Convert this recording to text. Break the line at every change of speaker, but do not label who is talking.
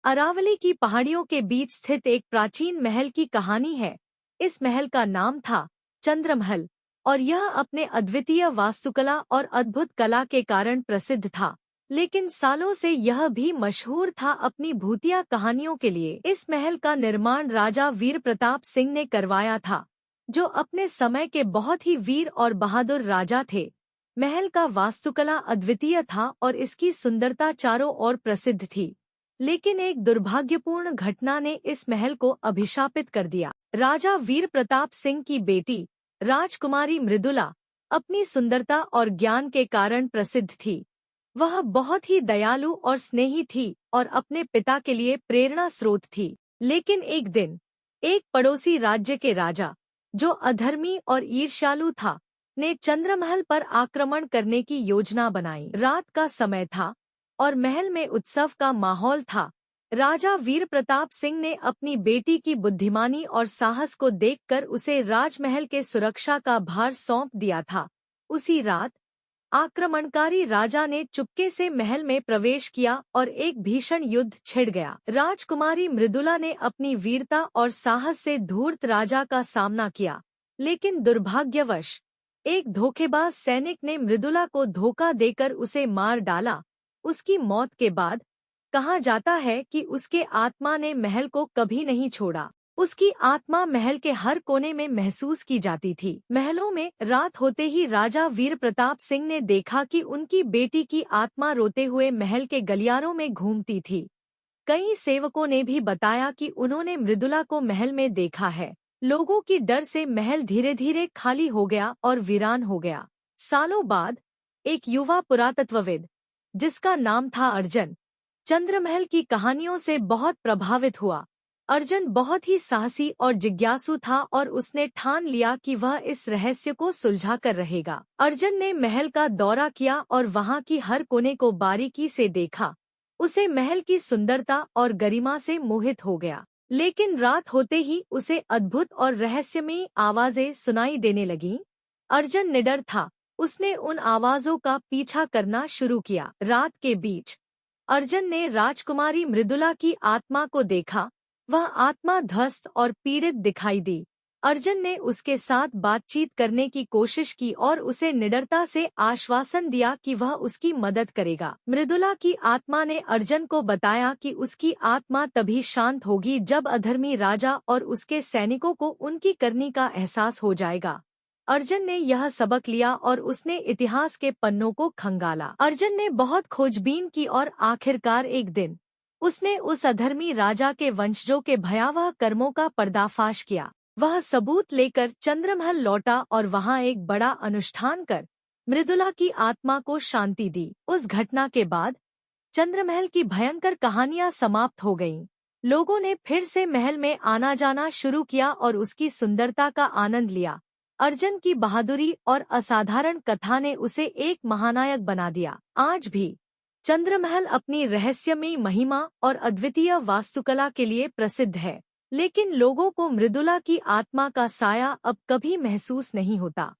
अरावली की पहाड़ियों के बीच स्थित एक प्राचीन महल की कहानी है। इस महल का नाम था चंद्रमहल और यह अपने अद्वितीय वास्तुकला और अद्भुत कला के कारण प्रसिद्ध था। लेकिन सालों से यह भी मशहूर था अपनी भूतिया कहानियों के लिए। इस महल का निर्माण राजा वीर प्रताप सिंह ने करवाया था, जो अपने समय के बहुत ही वीर और बहादुर राजा थे। महल का वास्तुकला अद्वितीय था और इसकी सुंदरता चारों ओर प्रसिद्ध थी। लेकिन एक दुर्भाग्यपूर्ण घटना ने इस महल को अभिशापित कर दिया। राजा वीर प्रताप सिंह की बेटी राजकुमारी मृदुला अपनी सुंदरता और ज्ञान के कारण प्रसिद्ध थी। वह बहुत ही दयालु और स्नेही थी और अपने पिता के लिए प्रेरणा स्रोत थी। लेकिन एक दिन एक पड़ोसी राज्य के राजा, जो अधर्मी और ईर्ष्यालु था, ने चंद्रमहल पर आक्रमण करने की योजना बनाई। रात का समय था और महल में उत्सव का माहौल था। राजा वीर प्रताप सिंह ने अपनी बेटी की बुद्धिमानी और साहस को देखकर उसे राजमहल के सुरक्षा का भार सौंप दिया था। उसी रात आक्रमणकारी राजा ने चुपके से महल में प्रवेश किया और एक भीषण युद्ध छिड़ गया। राजकुमारी मृदुला ने अपनी वीरता और साहस से धूर्त राजा का सामना किया, लेकिन दुर्भाग्यवश एक धोखेबाज सैनिक ने मृदुला को धोखा देकर उसे मार डाला। उसकी मौत के बाद कहा जाता है कि उसके आत्मा ने महल को कभी नहीं छोड़ा। उसकी आत्मा महल के हर कोने में महसूस की जाती थी। महलों में रात होते ही राजा वीर प्रताप सिंह ने देखा कि उनकी बेटी की आत्मा रोते हुए महल के गलियारों में घूमती थी। कई सेवकों ने भी बताया कि उन्होंने मृदुला को महल में देखा है। लोगों की डर से महल धीरे धीरे खाली हो गया और वीरान हो गया। सालों बाद एक युवा पुरातत्वविद, जिसका नाम था अर्जन, चंद्रमहल की कहानियों से बहुत प्रभावित हुआ। अर्जन बहुत ही साहसी और जिज्ञासु था और उसने ठान लिया कि वह इस रहस्य को सुलझा कर रहेगा। अर्जन ने महल का दौरा किया और वहां की हर कोने को बारीकी से देखा। उसे महल की सुंदरता और गरिमा से मोहित हो गया। लेकिन रात होते ही उसे अद्भुत और रहस्यमयी आवाजें सुनाई देने लगीं। अर्जन निडर था। उसने उन आवाजों का पीछा करना शुरू किया। रात के बीच अर्जन ने राजकुमारी मृदुला की आत्मा को देखा। वह आत्मा ध्वस्त और पीड़ित दिखाई दी। अर्जन ने उसके साथ बातचीत करने की कोशिश की और उसे निडरता से आश्वासन दिया कि वह उसकी मदद करेगा। मृदुला की आत्मा ने अर्जन को बताया कि उसकी आत्मा तभी शांत होगी जब अधर्मी राजा और उसके सैनिकों को उनकी करनी का एहसास हो जाएगा। अर्जन ने यह सबक लिया और उसने इतिहास के पन्नों को खंगाला। अर्जन ने बहुत खोजबीन की और आखिरकार एक दिन उसने उस अधर्मी राजा के वंशजों के भयावह कर्मों का पर्दाफाश किया। वह सबूत लेकर चंद्रमहल लौटा और वहां एक बड़ा अनुष्ठान कर मृदुला की आत्मा को शांति दी। उस घटना के बाद चंद्रमहल की भयंकर कहानियां समाप्त हो गईं। लोगों ने फिर से महल में आना जाना शुरू किया और उसकी सुंदरता का आनंद लिया। अर्जन की बहादुरी और असाधारण कथा ने उसे एक महानायक बना दिया। आज भी चंद्रमहल अपनी रहस्यमयी महिमा और अद्वितीय वास्तुकला के लिए प्रसिद्ध है, लेकिन लोगों को मृदुला की आत्मा का साया अब कभी महसूस नहीं होता।